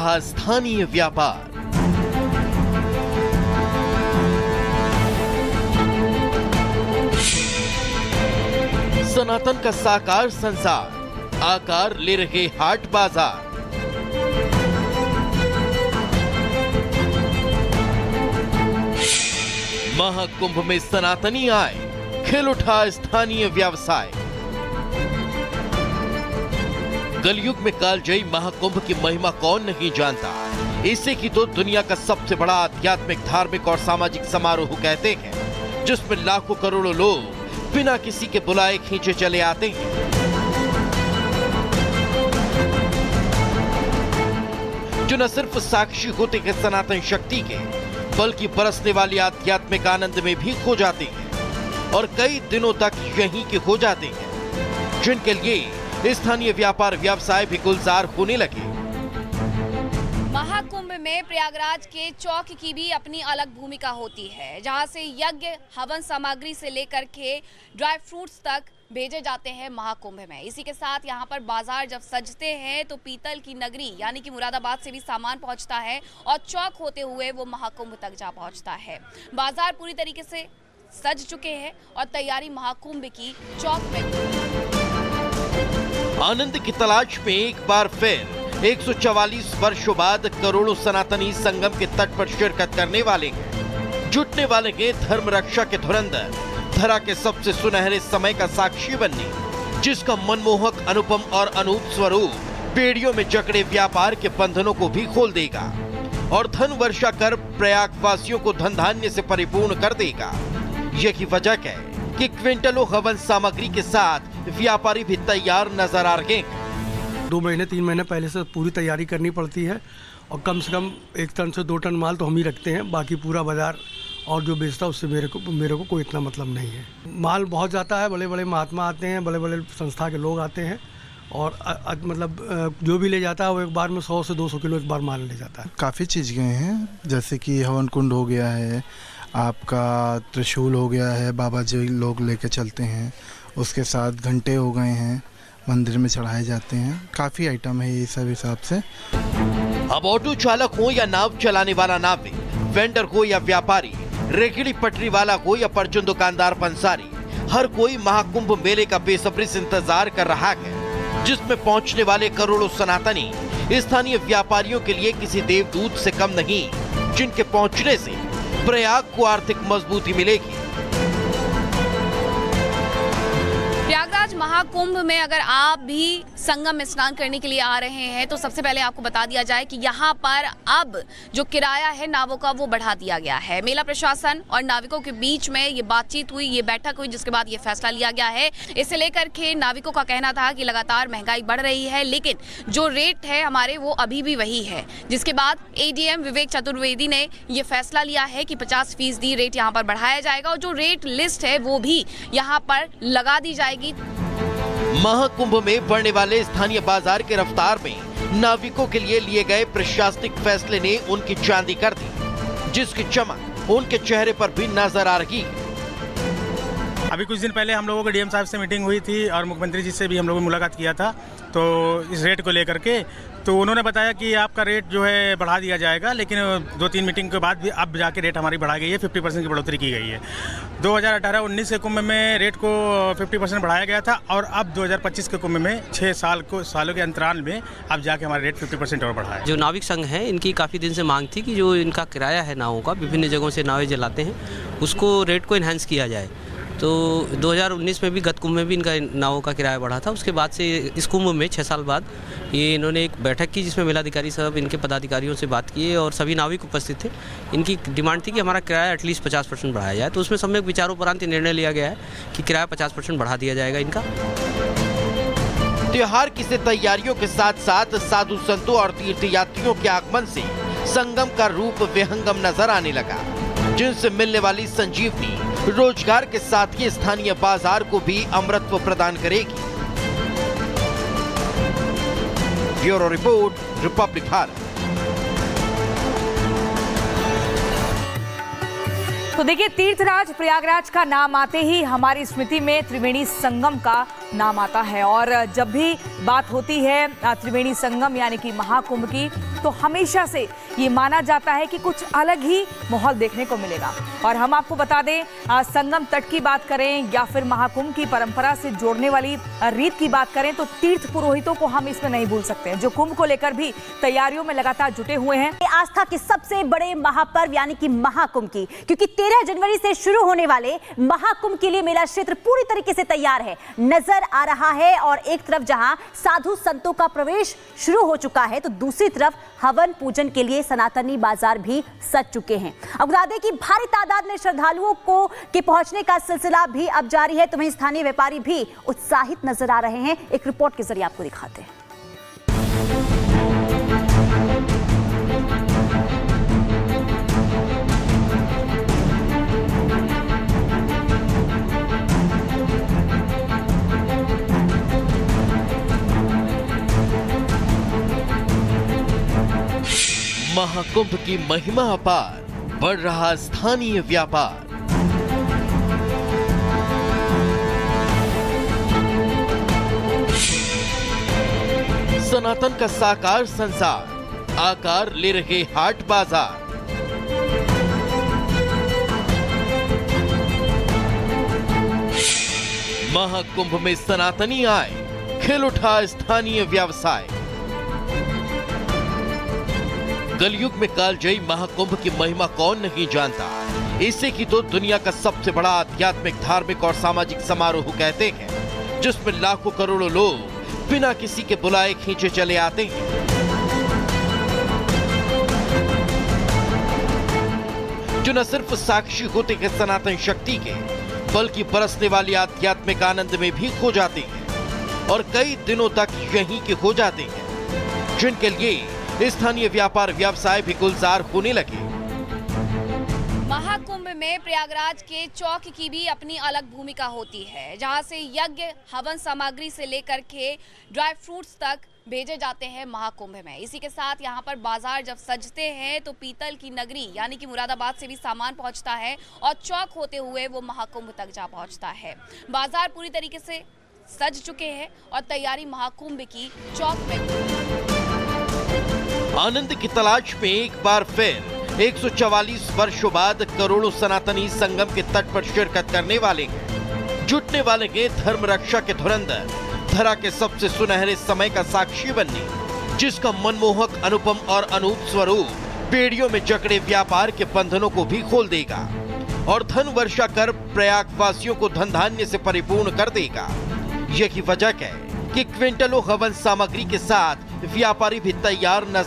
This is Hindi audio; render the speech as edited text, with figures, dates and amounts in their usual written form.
रहा स्थानीय व्यापार। सनातन का साकार संसार, आकार ले रहे हाट बाजार। महाकुंभ में सनातनी आए, खिल उठा स्थानीय व्यवसाय। कलयुग में कालजयी महाकुंभ की महिमा कौन नहीं जानता। इसे की तो दुनिया का सबसे बड़ा आध्यात्मिक, धार्मिक और सामाजिक समारोह कहते हैं, जिसमें लाखों करोड़ों लोग बिना किसी के बुलाए खींचे चले आते हैं। जो न सिर्फ साक्षी होते हैं सनातन शक्ति के, बल्कि बरसने वाली आध्यात्मिक आनंद में भी खो जाते हैं और कई दिनों तक यहीं के हो जाते हैं, जिनके लिए स्थानीय व्यापार व्यवसाय भी गुलजार होने लगे। महाकुंभ में प्रयागराज के चौक की भी अपनी अलग भूमिका होती है, जहां से यज्ञ हवन सामग्री से लेकर के ड्राई फ्रूट्स तक भेजे जाते हैं महाकुंभ में। इसी के साथ यहाँ पर बाजार जब सजते हैं तो पीतल की नगरी यानी कि मुरादाबाद से भी सामान पहुँचता है और चौक होते हुए वो महाकुंभ तक जा पहुँचता है। बाजार पूरी तरीके से सज चुके हैं और तैयारी महाकुंभ की चौक में। आनंद की तलाश में एक बार फिर 144 वर्षों बाद करोड़ों सनातनी संगम के तट पर शिरकत करने वाले हैं। जुटने वाले हैं धर्म रक्षा के धुरंधर, धरा के सबसे सुनहरे समय का साक्षी बनने, जिसका मनमोहक, अनुपम और अनूप स्वरूप पेड़ियों में जकड़े व्यापार के बंधनों को भी खोल देगा और धन वर्षा कर प्रयागवासियों को धन धान्य से परिपूर्ण कर देगा। यही वजह है कि क्विंटलों हवन सामग्री के साथ व्यापारी भी तैयार नजर आ रहे हैं। 2 महीने 3 महीने पहले से पूरी तैयारी करनी पड़ती है और कम से कम 1 टन से 2 टन माल तो हम ही रखते हैं। बाकी पूरा बाजार और जो बेचता है उससे मेरे को कोई इतना मतलब नहीं है। माल बहुत जाता है, बड़े बड़े महात्मा आते हैं, बड़े बड़े संस्था के लोग आते हैं और मतलब जो भी ले जाता है वो एक बार में 100 से 200 किलो एक बार माल ले जाता है। काफ़ी चीज़ गए हैं, जैसे कि हवन कुंड हो गया है, आपका त्रिशूल हो गया है, बाबा जी लोग लेके चलते हैं, उसके साथ घंटे हो गए हैं, मंदिर में चढ़ाए जाते हैं। काफ़ी आइटम है ये सब हिसाब से। अब ऑटो चालक हो या नाव चलाने वाला नाविक, वेंडर हो या व्यापारी, रेगड़ी पटरी वाला हो या परचून दुकानदार पंसारी, हर कोई महाकुंभ मेले का बेसब्री से इंतजार कर रहा है, जिसमें पहुंचने वाले करोड़ों सनातनी स्थानीय व्यापारियों के लिए किसी देवदूत से कम नहीं, जिनके पहुंचने से प्रयाग को आर्थिक मजबूती मिलेगी। प्रयागराज महाकुंभ में अगर आप भी संगम में स्नान करने के लिए आ रहे हैं तो सबसे पहले आपको बता दिया जाए कि यहाँ पर अब जो किराया है नावों का वो बढ़ा दिया गया है। मेला प्रशासन और नाविकों के बीच में ये बातचीत हुई, ये बैठक हुई, जिसके बाद ये फैसला लिया गया है। इसे लेकर के नाविकों का कहना था कि लगातार महंगाई बढ़ रही है, लेकिन जो रेट है हमारे वो अभी भी वही है। जिसके बाद एडीएम विवेक चतुर्वेदी ने ये फैसला लिया है कि 50% रेट यहाँ पर बढ़ाया जाएगा और जो रेट लिस्ट है वो भी यहाँ पर लगा दी जाएगी। महाकुंभ में बढ़ने वाले स्थानीय बाजार के रफ्तार में नाविकों के लिए गए प्रशासनिक फैसले ने उनकी चांदी कर दी, जिसकी चमक उनके चेहरे पर भी नजर आ रही है। अभी कुछ दिन पहले हम लोगों को डीएम साहब से मीटिंग हुई थी और मुख्यमंत्री जी से भी हम लोगों ने मुलाकात किया था, तो इस रेट को लेकर के तो उन्होंने बताया कि आपका रेट जो है बढ़ा दिया जाएगा, लेकिन 2-3 मीटिंग के बाद भी अब जाके रेट हमारी बढ़ा गई है, 50% की बढ़ोतरी की गई है। 2018-19 के कुंभ में रेट को 50% बढ़ाया गया था और अब 2025 के कुंभ में 6 सालों के अंतराल में अब जाके हमारा रेट 50% और बढ़ा है। जो नाविक संघ है इनकी काफ़ी दिन से मांग थी कि जो इनका किराया है नावों का, विभिन्न जगहों से नावें जलाते हैं, उसको रेट को इन्हांस किया जाए। तो 2019 में भी गत कुंभ में भी इनका नावों का किराया बढ़ा था। उसके बाद से इस कुंभ में 6 साल बाद ये इन्होंने एक बैठक की, जिसमें मेलाधिकारी साहब इनके पदाधिकारियों से बात किए और सभी नाविक उपस्थित थे। इनकी डिमांड थी कि हमारा किराया एटलीस्ट 50% बढ़ाया जाए। तो उसमें सम्यक विचारोपरांत निर्णय लिया गया है कि किराया 50% बढ़ा दिया जाएगा इनका। त्योहार की से तैयारियों के साथ साथ साधु संतों और तीर्थयात्रियों के आगमन से संगम का रूप विहंगम नजर आने लगा, जिनसे मिलने वाली संजीवनी रोजगार के साथ ही स्थानीय बाजार को भी अमृतत्व प्रदान करेगी। Bureau report, Republic Bharat. तो देखिए, तीर्थराज प्रयागराज का नाम आते ही हमारी स्मृति में त्रिवेणी संगम का नाम आता है और जब भी बात होती है त्रिवेणी संगम यानी कि महाकुंभ की, तो हमेशा से ये माना जाता है कि कुछ अलग ही माहौल देखने को मिलेगा। और हम आपको बता दें, संगम तट की बात करें या फिर महाकुंभ की परंपरा से जोड़ने वाली रीत की बात करें तो तीर्थ पुरोहितों को हम इसमें नहीं भूल सकते हैं, जो कुंभ को लेकर भी तैयारियों में लगातार जुटे हुए हैं। आस्था के सबसे बड़े महापर्व यानी कि महाकुंभ की, क्योंकि 13 जनवरी से शुरू होने वाले महाकुंभ के लिए मेला क्षेत्र पूरी तरीके से तैयार है, नजर आ रहा है। और एक तरफ जहां साधु संतों का प्रवेश शुरू हो चुका है तो दूसरी तरफ हवन पूजन के लिए सनातनी बाजार भी सज चुके हैं। अब बता दें कि भारी तादाद में श्रद्धालुओं को के पहुंचने का सिलसिला भी अब जारी है, तो वहीं स्थानीय व्यापारी भी उत्साहित नजर आ रहे हैं। एक रिपोर्ट के जरिए आपको दिखाते हैं। महाकुंभ की महिमा अपार, बढ़ रहा स्थानीय व्यापार। सनातन का साकार संसार, आकार ले रहे हाट बाजार। महाकुंभ में सनातनी आए, खिल उठा स्थानीय व्यवसाय। कलयुग में कालजयी महाकुंभ की महिमा कौन नहीं जानता। इसे की तो दुनिया का सबसे बड़ा आध्यात्मिक, धार्मिक और सामाजिक समारोह कहते हैं, जिसमें लाखों करोड़ों लोग बिना किसी के बुलाए खींचे चले आते हैं। जो न सिर्फ साक्षी होते हैं सनातन शक्ति के, बल्कि बरसने वाली आध्यात्मिक आनंद में भी खो जाते हैं और कई दिनों तक यहीं के हो जाते हैं, जिनके लिए स्थानीय व्यापार व्यवसाय भी गुलजार होने लगे। महाकुंभ में प्रयागराज के चौक की भी अपनी अलग भूमिका होती है, जहां से यज्ञ हवन सामग्री से लेकर के ड्राई फ्रूट्स तक भेजे जाते हैं महाकुंभ में। इसी के साथ यहां पर बाजार जब सजते हैं तो पीतल की नगरी यानी कि मुरादाबाद से भी सामान पहुंचता है और चौक होते हुए वो महाकुंभ तक जा पहुंचता है। बाजार पूरी तरीके से सज चुके हैं और तैयारी महाकुंभ की चौक में। आनंद की तलाश में एक बार फिर 144 वर्षों बाद करोड़ों सनातनी संगम के तट पर शिरकत करने वाले हैं। जुटने वाले हैं धर्म रक्षा के धुरंधर, धरा के सबसे सुनहरे समय का साक्षी बनने, जिसका मनमोहक, अनुपम और अनूप स्वरूप बेड़ियों में जकड़े व्यापार के बंधनों को भी खोल देगा और धन वर्षा कर प्रयागवासियों को धन धान्य से परिपूर्ण कर देगा। यही वजह है कि क्विंटलों हवन सामग्री के साथ व्यापारी भी तैयार नजर